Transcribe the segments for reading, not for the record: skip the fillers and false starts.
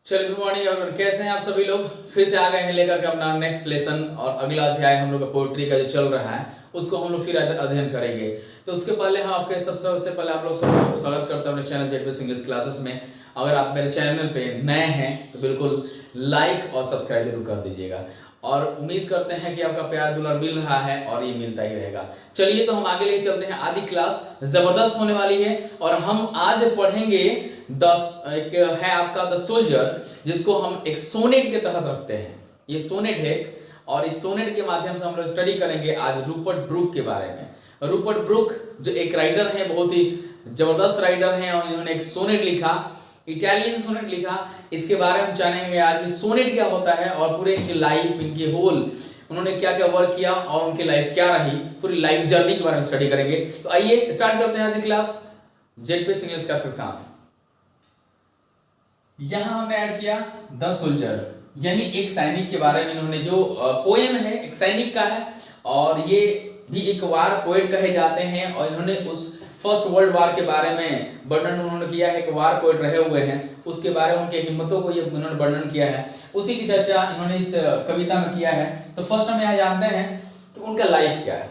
चलिए good morning और कैसे हैं आप सभी लोग। फिर से आ गए हैं लेकर के अपना नेक्स्ट लेसन और अगला अध्याय हम लोग का पोएट्री का जो चल रहा है उसको हम लोग फिर अध्ययन करेंगे। तो उसके पहले हम आपके सबसे पहले आप लोग सबको स्वागत करते हैं अपने चैनल जेडबीएस इंग्लिश क्लासेस में। अगर आप मेरे चैनल पे नए हैं तो बिल्कुल लाइक और सब्सक्राइब जरूर कर दीजिएगा और उम्मीद करते हैं कि आपका प्यार दुलार मिल रहा है और ये मिलता ही रहेगा। चलिए तो हम आगे लेके चलते हैं। आज की क्लास जबरदस्त होने वाली है और हम आज पढ़ेंगे एक है आपका द सोल्जर, जिसको हम एक सोनेट के तहत रखते हैं। ये सोनेट है और इस सोनेट के माध्यम से हम लोग स्टडी करेंगे आज रूपर्ट ब्रूक के बारे में। रूपर्ट ब्रूक जो एक राइटर है, बहुत ही जबरदस्त राइटर हैं और इन्होंने एक सोनेट लिखा, इटालियन सोनेट लिखा। इसके बारे में जानेंगे आज कि सोनेट क्या होता है और पूरे इनकी लाइफ, इनकी होल उन्होंने क्या क्या वर्क किया और उनकी लाइफ क्या रही, पूरी लाइफ जर्नी के बारे में स्टडी करेंगे। तो आइए स्टार्ट करते हैं आज की क्लास जेडबीएस इंग्लिश क्लास के साथ। यहां हमने ऐड किया द सोल्जर, यानी एक सैनिक के बारे में इन्होंने जो पोएम है एक सैनिक का है और ये भी एक वार पोएट कहे जाते हैं और इन्होंने उस फर्स्ट वर्ल्ड वार के बारे में वर्णन उन्होंने किया है। एक वार पोएट रहे हुए हैं, उसके बारे में उनके हिम्मतों को ये उन्होंने वर्णन किया है, उसी की चर्चा इन्होंने इस कविता में किया है। तो फर्स्ट हम यहाँ जानते हैं कि उनका लाइफ क्या है।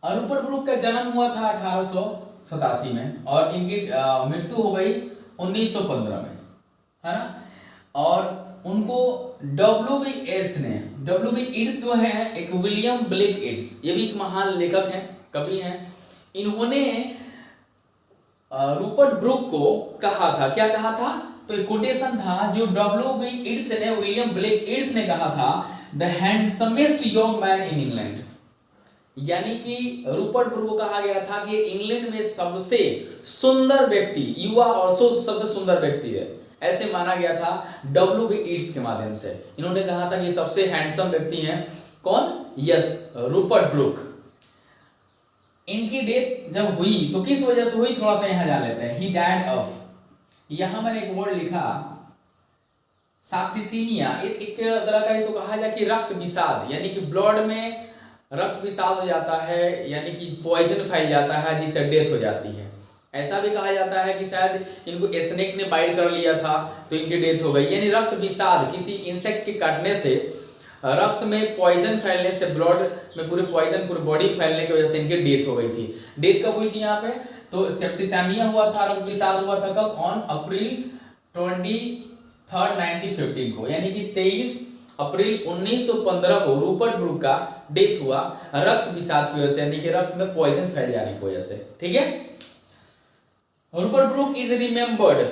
रूपर्ट ब्रूक का जन्म हुआ था 1887 में और इनकी मृत्यु हो गई 1915 में, है ना। और उनको डब्ल्यू बी ईट्स जो है एक विलियम ब्लेक ईट्स, ये भी एक महान लेखक हैं, कवि हैं। इन्होंने रूपर्ट ब्रूक को कहा था, क्या कहा था, तो एक कोटेशन था जो डब्ल्यू बी ईट्स ने, विलियम ब्लेक ईट्स ने कहा था, the हैंडसमेस्ट young man in England. यानी कि रूपर्ट ब्रूक को कहा गया था कि इंग्लैंड में सबसे सुंदर व्यक्ति, युवा और सबसे सुंदर व्यक्ति है, ऐसे माना गया था डब्ल्यू बी ईट्स के माध्यम से। इन्होंने कहा था कि सबसे हैंडसम व्यक्ति हैं कौन, यस, रूपर्ट ब्रूक। इनकी डेथ जब हुई तो किस वजह से हुई, थोड़ा सा यहां जान लेते हैं। ही डाइड ऑफ, यहां मैंने एक वर्ड लिखा सेप्टिसीमिया, एक तरह का इसको कहा जाए कि रक्त विषाद, यानी कि ब्लड में रक्त विषाद हो जाता है, यानी कि पॉइजन फैल जाता है जिससे डेथ हो जाती है। ऐसा भी कहा जाता है कि शायद इनको स्नेक ने बाइट कर लिया था तो इनकी डेथ हो गई, यानी रक्त विषाद, किसी इंसेक्ट के काटने से रक्त में पॉइजन फैलने से, ब्लड में पूरे पॉइजन पूरी बॉडी फैलने की वजह से इनकी डेथ हो गई थी। डेथ कब हुई थी यहाँ पे, तो सेप्टिसेमिया हुआ था, रक्त विषाद हुआ था कब, ऑन अप्रैल 23 1915 को, यानी कि 23 अप्रैल 1915 को रूपर्ट ब्रूक का डेथ हुआ रक्त विषाद की वजह से, यानी कि रक्त में पॉइजन फैल जाने की वजह से। ठीक है, रूपर्ट ब्रूक इज रिमेंबर्ड,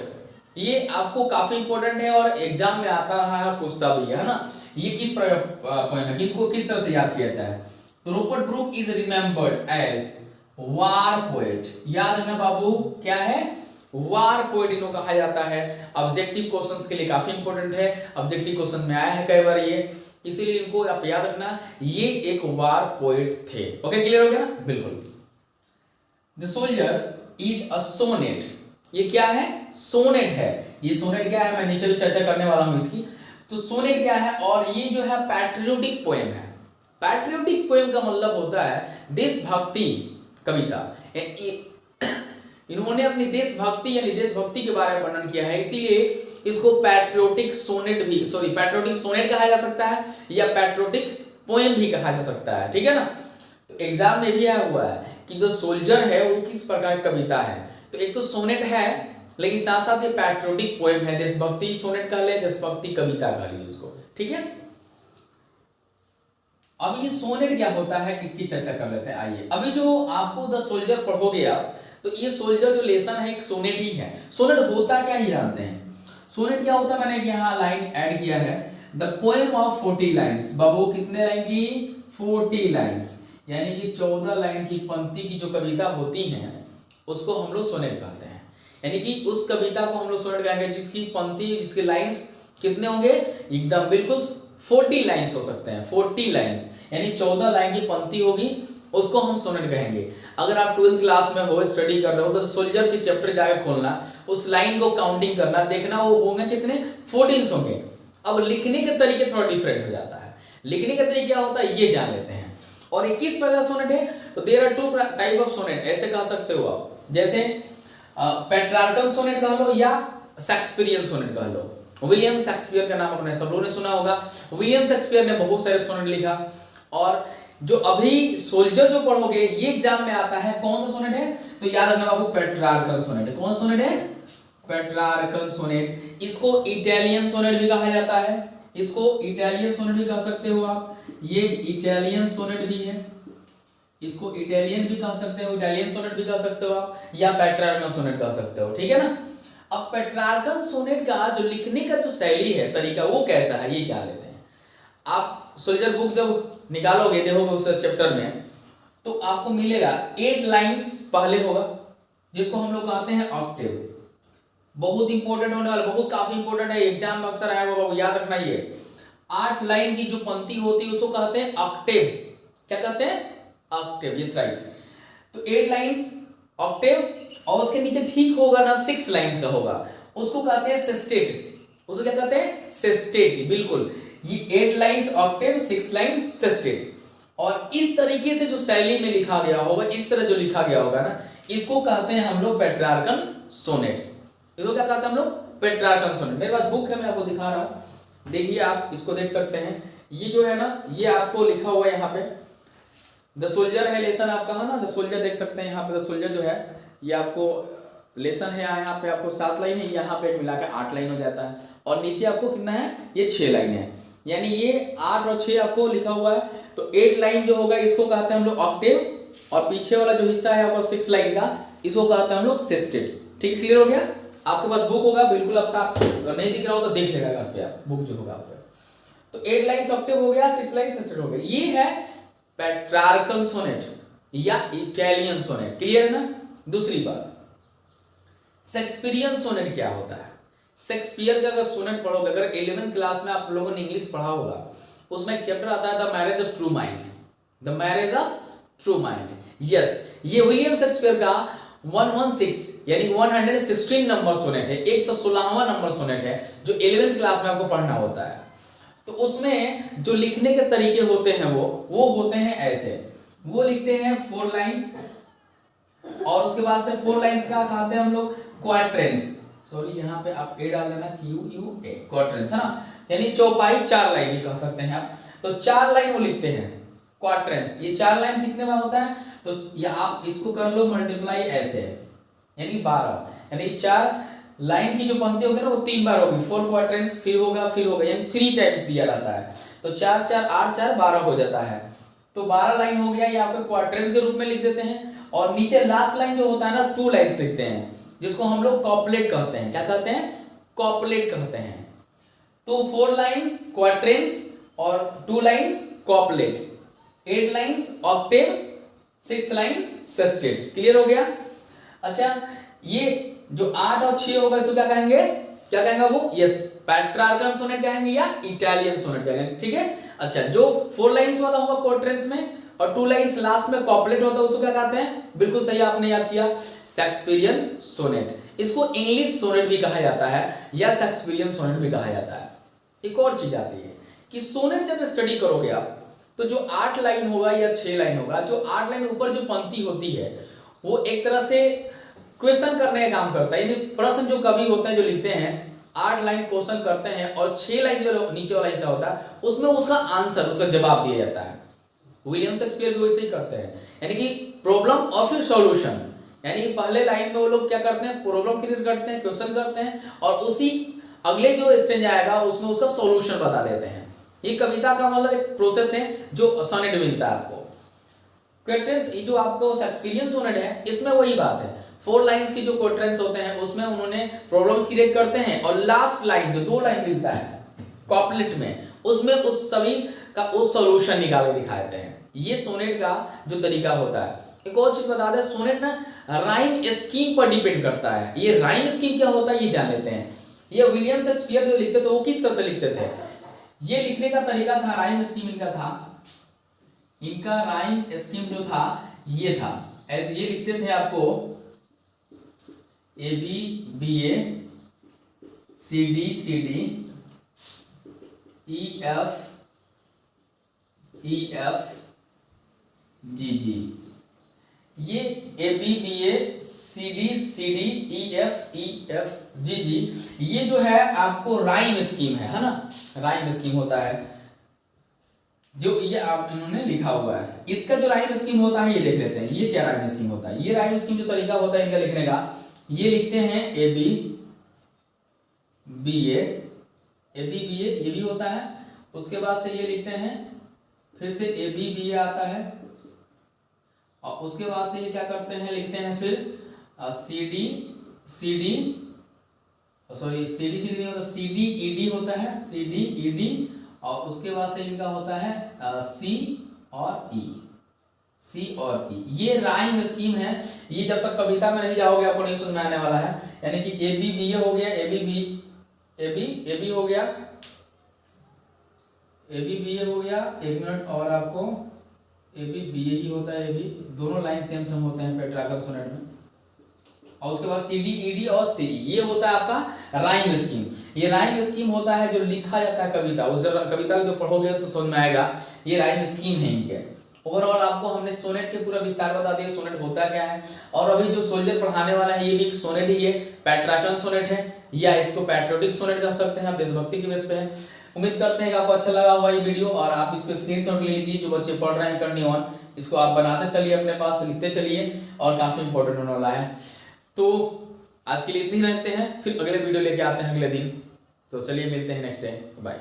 ये आपको काफी इंपॉर्टेंट है और एग्जाम में आता रहा है, पूछता भी है ना। ये किस पोएम है, किनको किस तरह से याद किया जाता है, तो Rupert Brooke is remembered as war poet. याद रखना बाबू, क्या है, वार पोएट इनको कहा जाता है। ऑब्जेक्टिव क्वेश्चंस के लिए काफी इंपॉर्टेंट है, ऑब्जेक्टिव क्वेश्चन में आया है कई बार ये, इसीलिए इनको आप याद रखना, ये एक वार पोएट थे। ओके, क्लियर हो गया ना, बिल्कुल। The soldier is a sonnet, ये क्या है, सोनेट है। ये सोनेट क्या है, मैं नीचे भी चर्चा करने वाला हूं इसकी। तो सोनेट क्या है, और ये जो है पैट्रियोटिक पोएम है। पैट्रियोटिक पोएम का मतलब होता है देशभक्ति कविता। इन्होंने अपनी देशभक्ति यानी देशभक्ति के बारे में वर्णन किया है, इसीलिए इसको पैट्रियोटिक सोनेट भी, पैट्रियोटिक सोनेट कहा जा सकता है या पैट्रियोटिक पोएम भी कहा जा सकता है। ठीक है ना। तो एग्जाम में भी आया हुआ है कि जो सोल्जर है वो किस प्रकार की कविता है, तो एक तो सोनेट है लेकिन साथ साथ ये पैट्रियोटिक पोएम है, देशभक्ति सोनेट कह ले, देशभक्ति कविता कह ली इसको। ठीक है, अब ये सोनेट क्या होता है इसकी चर्चा कर लेते हैं। आइए, अभी जो आपको द सोल्जर पढ़ोगे आप, तो ये सोल्जर जो लेसन है एक सोनेट ही है। सोनेट होता क्या ही जानते हैं, सोनेट क्या होता है, मैंने यहाँ लाइन ऐड किया है, द पोएम ऑफ 40 लाइन्स। बाबू कितने लाइन की, 40 लाइन्स, यानी कि 14 लाइन की पंक्ति की जो कविता होती है उसको हम लोग सोनेट कहते हैं। यानी कि उस कविता को हम लोग सोनेट कहेंगे जिसकी पंक्ति, जिसके लाइंस कितने होंगे, एकदम बिल्कुल 40 लाइंस हो सकते हैं। 40 लाइंस यानी 14 लाइन की पंक्ति होगी, उसको हम सोनेट कहेंगे। अगर आप 12th क्लास में हो, स्टडी कर रहे हो, तो सोल्जर के चैप्टर जाकर खोलना, उस लाइन को काउंटिंग करना, देखना वो होंगे कितने, 14 होंगे। अब लिखने के तरीके थोड़ा डिफरेंट हो जाता है, लिखने का तरीका क्या होता है ये जान लेते हैं। और 21 प्रकार सोनेट है, तो there are 2 type of sonnet, ऐसे कह सकते हो आप, जैसे पेट्रार्कल सोनेट कह लो या शेक्सपियरियन सोनेट कह लो। विलियम शेक्सपियर का नाम अपने सब लोगों ने सुना होगा। विलियम शेक्सपियर ने बहुत सारे सोनेट लिखा। और जो अभी सोल्जर जो पढ़ोगे ये एग्जाम में आता है, कौन सा सोनेट है, तो याद रखना बाबू पेट्रार्कल सोनेट है। कौन सा सोनेट है, पेट्रार्कल सोनेट। इसको इटालियन सोनेट भी कहा जाता है, इसको इटालियन सोनेट भी कह सकते हो आप। ये इटालियन सोनेट भी है, इसको इटालियन भी कह सकते हो, इटालियन सोनेट भी कह सकते हो आप, या पेट्रार्कल सोनेट कह सकते हो, ठीक है ना। अब पेट्रार्कल सोनेट का जो लिखने का जो शैली है, तरीका, वो कैसा है ये जान लेते हैं। आप सोल्जर बुक जब निकालोगे, देखोगे उस चैप्टर में, तो आपको मिलेगा 8 लाइंस पहले होगा, जिसको हम लोग कहते हैं ऑक्टेव। बहुत इंपॉर्टेंट होने वाला, बहुत काफी इंपॉर्टेंट है, एग्जाम में अक्सर आया होगा, याद रखना। ये 8 लाइन की जो पंक्ति होती है उसको कहते हैं ऑक्टेव। क्या कहते हैं, ऑक्टेव, यस राइट। तो 8 लाइंस ऑक्टेव, और उसके नीचे ठीक होगा ना 6 लाइंस का होगा, उसको कहते हैं सेस्टेट। उसको क्या कहते हैं, सेस्टेट, बिल्कुल। ये 8 लाइंस ऑक्टेव, 6 लाइन सेस्टेट। और इस तरीके से जो शैली में लिखा गया होगा, इस तरह जो लिखा गया होगा ना, इसको कहते हैं हम लोग पेट्रार्कल सोनेट। इसको क्या कहते हैं हम लोग, पेट्रार्कल सोनेट। मेरे पास बुक है, मैं आपको दिखा रहा हूं, देखिए आप इसको देख सकते हैं। ये जो है ना, ये आपको लिखा हुआ है यहाँ पे, द सोल्जर है लेसन आपका, है ना, द सोल्जर देख सकते हैं यहाँ पे। द सोल्जर जो है ये आपको लेसन है, यहाँ पे आपको 7 लाइन है, यहाँ पे मिलाकर 8 लाइन हो जाता है। और नीचे आपको कितना है, ये 6 लाइन है, यानी ये 8 और 6 आपको लिखा हुआ है। तो 8 लाइन जो होगा इसको कहते हैं हम लोग ऑक्टेव, और पीछे वाला जो हिस्सा है आपको 6 लाइन का, इसको कहते हैं हम लोग सेस्टेट। ठीक है, क्लियर हो गया। आपके पास बुक होगा, बिल्कुल आप साफ, अगर नहीं दिख रहा हो तो देख लेगा घर पे आप, बुक जो होगा आपका। तो 8 लाइन ऑक्टेव हो गया, 6 लाइन सेस्टेट हो गया। ये है पेट्रार्कल सोनेट या इटालियन सोनेट, क्लियर है ना। दूसरी बात, शेक्सपियरियन सोनेट क्या होता है। शेक्सपियर का अगर सोनेट पढ़ोगे, अगर 11th क्लास में आप लोगों ने इंग्लिश पढ़ा होगा, उसमें एक चैप्टर आता है the marriage of true mind, the marriage of true mind. Yes, ये विलियम शेक्सपियर का 116 यानी 116 नंबर सोनेट है, 116वां नंबर सोनेट है, जो 11th क्लास में आपको पढ़ना होता है। तो उसमें जो लिखने के तरीके होते हैं वो होते हैं ऐसे, वो लिखते हैं 4 लाइंस, और उसके बाद से 4 लाइंस का कहते हैं हम लोग क्वाड्रेंट्स। सॉरी, यहाँ पे आप ए डाल देना, QUA, क्वाड्रेंट्स, है ना, यानी चौपाई 4 लाइन भी कह सकते हैं आप। तो 4 लाइन वो लिखते हैं क्वाड्रेंट्स। ये 4 लाइन कितने बार होता है, तो ये आप इसको कर लो मल्टीप्लाई ऐसे, यानी 12, यानी 4 लाइन की जो पंक्ति होगी ना वो 3 बार होगी, 4 क्वाड्रेंट्स, फिर होगा, यानी 3 टाइम्स दिया जाता है। तो 4 4 8 4 12 हो जाता है। तो 12 लाइन हो गया, ये आपको क्वाड्रेंट्स के रूप में लिख देते हैं। और नीचे लास्ट लाइन जो होता है ना, 2 लाइन्स लिखते हैं, जिसको हम लोग कॉपलेट कहते हैं। क्या कहते हैं, कॉपलेट कहते हैं। तो 4 लाइंस क्वाड्रेंट्स और 2 lines couplet, 8 lines octave, 6 line sestet. Clear हो गया। अच्छा, ये जो 8 और 6 होगा इसको क्या कहेंगे, क्या कहेंगे वो, यस, पेट्रार्कल सोनेट कहेंगे या इटालियन सोनेट कहेंगे, ठीक है। अच्छा, जो 4 लाइंस वाला होगा क्वाड्रेंट्स में, और 2 लाइंस लास्ट में कॉपलेट होता है, उसको क्या कहते हैं, बिल्कुल सही आपने याद किया, शेक्सपियरियन सोनेट। इसको इंग्लिश सोनेट भी कहा जाता है या शेक्सपियरियन सोनेट भी कहा जाता है। एक और चीज आती है कि सोनेट जब स्टडी करोगे आप, तो जो 8 लाइन होगा या 6 लाइन होगा, जो 8 लाइन ऊपर जो पंक्ति होती है वो एक तरह से क्वेश्चन करने का काम करता है, यानी प्रश्न जो कवि होते हैं जो लिखते हैं 8 लाइन क्वेश्चन करते हैं, और 6 लाइन जो नीचे वाला हिस्सा होता है उसमें उसका आंसर, उसका जवाब दिया जाता है। विलियम शेक्सपियर भी वैसे ही करते हैं, यानी कि प्रॉब्लम और फिर सॉल्यूशन, यानी पहले लाइन में वो लोग क्या करते हैं, प्रॉब्लम क्रिएट करते हैं, क्वेश्चन करते हैं, और उसी अगले जो स्टेज आएगा उसमें उसका सॉल्यूशन बता देते हैं। ये कविता का मतलब एक प्रोसेस है जो सोनेट मिलता है आपको। क्वाड्रेंट्स, ये जो आपको शेक्सपियरियन सोनेट है इसमें वही बात है, 4 लाइंस की जो क्वाड्रेंट्स होते हैं उसमें उन्होंने प्रॉब्लम्स क्रिएट करते हैं, और लास्ट लाइन जो 2 लाइन मिलता है कॉपलेट में, उसमें उस सभी का उस सॉल्यूशन निकाल के दिखाते हैं। ये सोनेट का जो तरीका होता है। एक और चीज बता दें, सोनेट ना राइम स्कीम पर डिपेंड करता है। ये राइम स्कीम क्या होता है ये जान लेते हैं। ये विलियम शेक्सपियर जो लिखते थे वो किस तरह से लिखते थे, ये लिखने का तरीका था, राइम स्कीम इनका था, इनका राइम स्कीम जो था ये था, ऐसे ये लिखते थे आपको ABBA CD EF GG, ये a b b a c d e f g g, ये जो है आपको राइम स्कीम है ना, राइम स्कीम होता है जो ये आप इन्होंने लिखा हुआ है। इसका जो राइम स्कीम होता है ये देख लेते हैं, ये क्या राइम स्कीम होता है। ये राइम स्कीम जो तरीका होता है इनका लिखने का, ये लिखते हैं ए बी बी ए भी होता है, उसके बाद से ये लिखते हैं फिर से ए बी बी ए आता है, और उसके बाद से ये क्या करते हैं लिखते हैं फिर सी डी नहीं होता, सी डी ई डी होता है, सी डी ई डी, और उसके बाद से इनका होता है सी और ई। ये राइम स्कीम है। ये जब तक कविता में नहीं जाओगे आपको नहीं समझ में आने वाला है। यानी कि ए बी बी ए हो गया, ए बी हो गया, ए बी बी ए हो गया, एक मिनट, और आपको ए बी बी ए ही होता है, ए बी दोनों लाइन सेम होते हैं पेट्राकल सोनेट में, और उसके बाद सी डी ई डी और सी ई, ये होता है आपका राइम स्कीम। ये राइम स्कीम होता है जो लिखा जाता है कविता, उस कविता जो पढ़ोगे तो समझ में आएगा। ये राइम स्कीम है इनके। ओवरऑल आपको हमने सोनेट के पूरा विस्तार बता दिया, सोनेट होता क्या है। और अभी जो सोल्जर पढ़ाने वाला है ये भी एक सोनेट ही है, पेट्राकल सोनेट है, या इसको पैट्रियोटिक सोनेट कह सकते हैं, आप देशभक्ति के बेस पे है। उम्मीद करते हैं कि आपको अच्छा लगा होगा ये वीडियो, और आप इसको स्क्रीनशॉट ले लीजिए। जो बच्चे पढ़ रहे हैं करनी ऑन, इसको आप बनाते चलिए, अपने पास लिखते चलिए, और काफी इंपॉर्टेंट होने वाला है। तो आज के लिए इतनी ही रहते हैं, फिर अगले वीडियो लेके आते हैं अगले दिन। तो चलिए मिलते हैं नेक्स्ट टाइम, बाय।